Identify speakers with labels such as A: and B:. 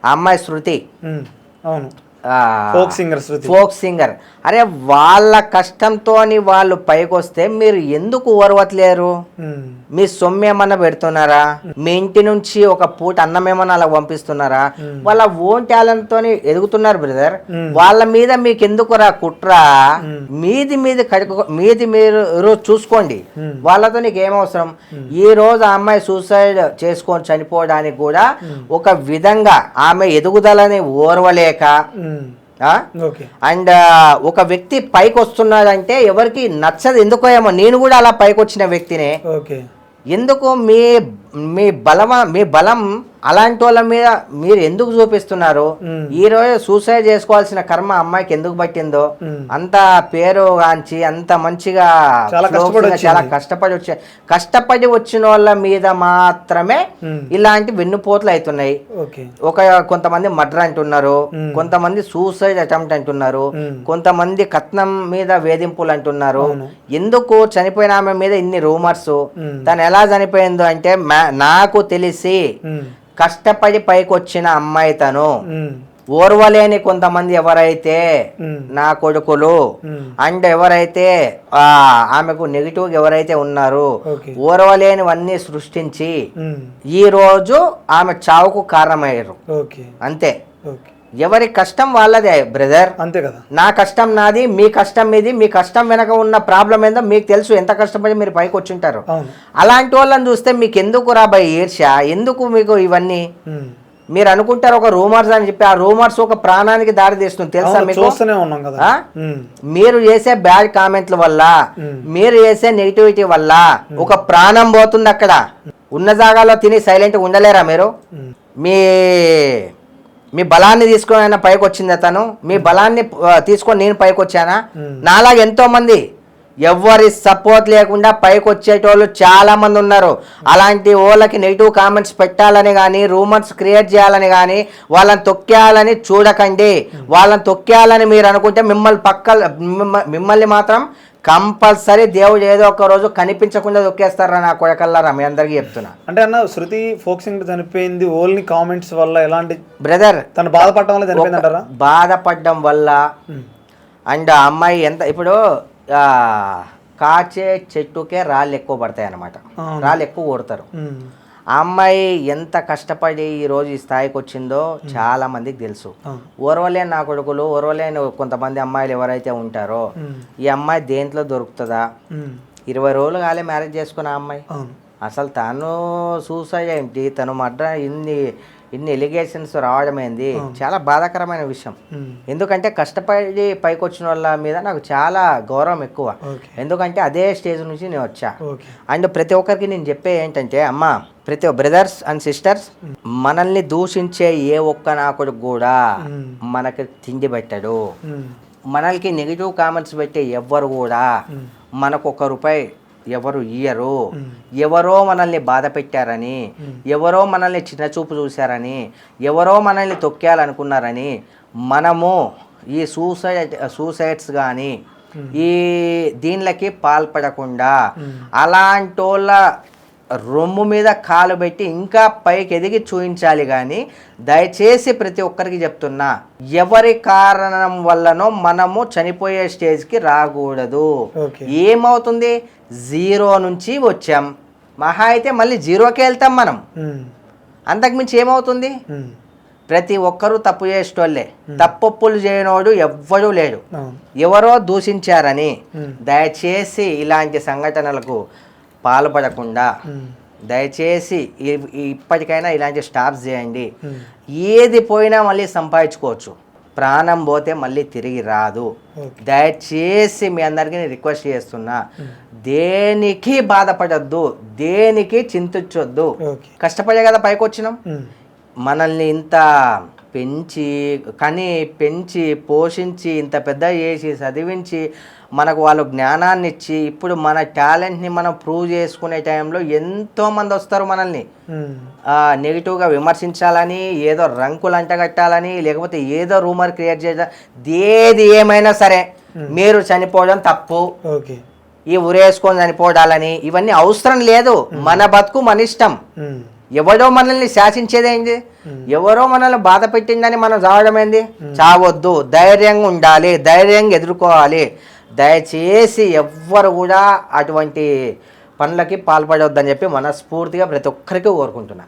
A: ఆ అమ్మాయి శృతి,
B: అవును, ఫోక్
A: సింగర్. అరే వాళ్ళ కష్టంతో వాళ్ళు పైకి వస్తే మీరు ఎందుకు ఓర్వట్లేరు? మీ సొమ్ము ఏమన్నా పెడుతున్నారా? మీ ఇంటి నుంచి ఒక పూట అన్నం ఏమన్నా అలా పంపిస్తున్నారా? వాళ్ళ ఓన్ టాలెంట్ తోని ఎదుగుతున్నారు బ్రదర్. వాళ్ళ మీద మీకు ఎందుకు రా కుట్రా? మీది మీరు చూసుకోండి. వాళ్ళతో నీకు ఏమవసరం? ఈ రోజు ఆ అమ్మాయి సూసైడ్ చేసుకొని చనిపోవడానికి కూడా ఒక విధంగా ఆమె ఎదుగుదలని ఓర్వలేక, అండ్ ఒక వ్యక్తి పైకి వస్తున్నాడంటే ఎవరికి నచ్చదు, ఎందుకో ఏమో. నేను కూడా అలా పైకి వచ్చిన వ్యక్తినే. ఎందుకు మీ బలం అలాంటి వాళ్ళ మీద మీరు ఎందుకు చూపిస్తున్నారు? ఈ రోజు సూసైడ్ చేసుకోవాల్సిన కర్మ అమ్మాయికి ఎందుకు పట్టిందో? అంత పేరు గాంచి అంత మంచిగా చాలా కష్టపడి వచ్చిన వాళ్ళ మీద మాత్రమే ఇలాంటి వెన్నుపోట్లు అవుతున్నాయి. కొంతమంది మర్డర్ అంటున్నారు, కొంతమంది సూసైడ్ అటెంప్ట్ అంటున్నారు, కొంతమంది కట్నం మీద వేధింపులు అంటున్నారు. ఎందుకు చనిపోయిన ఆమె మీద ఇన్ని రూమర్స్? తను ఎలా చనిపోయిందో అంటే నాకు తెలిసి కష్టపడి పైకి వచ్చిన అమ్మాయి తను. ఓర్వలేని కొంతమంది ఎవరైతే నా కొడుకులు అండ్ ఎవరైతే ఆమెకు నెగిటివ్ ఎవరైతే ఉన్నారో ఓర్వలేనివన్నీ సృష్టించి ఈ రోజు ఆమె చావుకు కారణమయ్యారు. అంతే. ఎవరి కష్టం వాళ్ళదే బ్రదర్, అంతే కదా. నా కష్టం నాది, మీ కష్టం మీది. మీ కష్టం వెనక ఉన్న ప్రాబ్లం ఏందో మీకు తెలుసు, ఎంత కష్టపడి మీరు పైకి వచ్చింటారు. అలాంటి వాళ్ళని చూస్తే మీకు ఎందుకు రాబాయి ఈర్ష్య? ఎందుకు మీకు ఇవన్నీ? మీరు అనుకుంటారు ఒక రూమర్స్ అని చెప్పి, ఆ రూమర్స్ ఒక ప్రాణానికి దారి తీస్తుంది తెలుసా మీకు? మీరు చేసే బ్యాడ్ కామెంట్ల వల్ల, మీరు చేసే నెగిటివిటీ వల్ల ఒక ప్రాణం పోతుంది అక్కడ. ఉన్న జాగాలో తిని సైలెంట్గా ఉండలేరా మీరు? మీ బలాన్ని తీసుకొని ఆయన పైకి వచ్చింది అతను. మీ బలాన్ని తీసుకొని నేను పైకి వచ్చానా? నాలాగా ఎంతో మంది ఎవరి సపోర్ట్ లేకుండా పైకి వచ్చేటోళ్ళు చాలా మంది ఉన్నారు. అలాంటి వాళ్ళకి నెగిటివ్ కామెంట్స్ పెట్టాలని కానీ, రూమర్స్ క్రియేట్ చేయాలని కానీ, వాళ్ళని తొక్కేయాలని చూడకండి. వాళ్ళని తొక్కేయాలని మీరు అనుకుంటే మిమ్మల్ని మాత్రం కంపల్సరీ దేవుడు ఏదో ఒక రోజు కనిపించకుండా దొక్కేస్తారా నా కొడకల్లారా, మీ అందరికీ చెప్తున్నా.
B: అంటే అన్న శృతి ఫోక్ సింగర్ చనిపోయింది ఓన్లీ కామెంట్స్ వల్ల? ఎలాంటి
A: బ్రదర్
B: తను బాధపడడం వల్ల చనిపోయిందంటారా?
A: బాధపడడం వల్ల. అండ్ ఆ అమ్మాయి ఎంత ఇప్పుడు కాచే చెట్టుకే రాళ్ళు ఎక్కువ పడతాయి అన్నమాట, రాళ్ళు ఎక్కువ కొడతారు. ఆ అమ్మాయి ఎంత కష్టపడి ఈరోజు ఈ స్థాయికి వచ్చిందో చాలా మందికి తెలుసు. ఓర్వలేని నా కొడుకులు, ఓర్వలేని కొంతమంది అమ్మాయిలు ఎవరైతే ఉంటారో, ఈ అమ్మాయి దేంట్లో దొరుకుతుందా? 20 రోజులు కాలే మ్యారేజ్ చేసుకున్న అమ్మాయి. అసలు తను సూసైడ్ ఏంటి, తను మర్డర్ ఇన్ని ఎలిగేషన్స్ రావడం ఏంది చాలా బాధాకరమైన విషయం. ఎందుకంటే కష్టపడి పైకి వచ్చిన వాళ్ళ మీద నాకు చాలా గౌరవం ఎక్కువ. ఎందుకంటే అదే స్టేజ్ నుంచి నేను వచ్చా. అండ్ ప్రతి ఒక్కరికి నేను చెప్పే ఏంటంటే, అమ్మ ప్రతి బ్రదర్స్ అండ్ సిస్టర్స్, మనల్ని దూషించే ఏ ఒక్క నాకుడు కూడా మనకి తిండి పెట్టడు. మనల్కి నెగిటివ్ కామెంట్స్ పెట్టే ఎవ్వరు కూడా మనకు ₹1 ఎవరు ఇయ్యరు. ఎవరో మనల్ని బాధ పెట్టారని, ఎవరో మనల్ని చిన్నచూపు చూశారని, ఎవరో మనల్ని తొక్కేయాలనుకున్నారని మనము ఈ సూసైడ్స్ కానీ ఈ దీనిలకి పాల్పడకుండా అలాంటోళ్ళ రొమ్ము మీద కాలు పెట్టి ఇంకా పైకి ఎదిగి చూపించాలి. కానీ దయచేసి ప్రతి ఒక్కరికి చెప్తున్నా, ఎవరి కారణం వల్లనో మనము చనిపోయే స్టేజ్కి రాకూడదు. ఏమవుతుంది, 0 నుంచి వచ్చాం, మహా అయితే మళ్ళీ 0కి వెళ్తాం మనం. అంతకుమించి ఏమవుతుంది? ప్రతి ఒక్కరూ తప్పు చేసేటోళ్ళే, తప్పులు చేయనోడు ఎవ్వడూ లేడు. ఎవరో దూషించారని దయచేసి ఇలాంటి సంఘటనలకు పాల్పడకుండా దయచేసి ఇప్పటికైనా ఇలాంటి స్టాప్స్ చేయండి. ఏది పోయినా మళ్ళీ సంపాదించుకోవచ్చు, ప్రాణం పోతే మళ్ళీ తిరిగి రాదు. దయచేసి మీ అందరికీ నేను రిక్వెస్ట్ చేస్తున్నా, దేనికి బాధపడద్దు, దేనికి చింతించొద్దు. కష్టపడే కదా పైకి వచ్చినాం. మనల్ని ఇంత పెంచి పోషించి ఇంత పెద్ద చేసి చదివించి మనకు వాళ్ళు జ్ఞానాన్ని ఇచ్చి ఇప్పుడు మన టాలెంట్ని మనం ప్రూవ్ చేసుకునే టైంలో ఎంతోమంది వస్తారు మనల్ని నెగిటివ్గా విమర్శించాలని, ఏదో రంకులు అంటగట్టాలని, లేకపోతే ఏదో రూమర్ క్రియేట్ చేయడం. ఏది ఏమైనా సరే మీరు చనిపోవడం తప్పు, ఈ ఉరేసుకొని చనిపోవడాలని ఇవన్నీ అవసరం లేదు. మన బతుకు మన ఇష్టం. ఎవరో మనల్ని శాసించేదేంటి, ఎవరో మనల్ని బాధ పెట్టిందని మనం చావడం ఏంది? చావొద్దు, ధైర్యంగా ఉండాలి, ధైర్యంగా ఎదుర్కోవాలి. దయచేసి ఎవ్వరు కూడా అటువంటి పనులకి పాల్పడవద్దని చెప్పి మనస్ఫూర్తిగా ప్రతి ఒక్కరికి కోరుకుంటున్నా.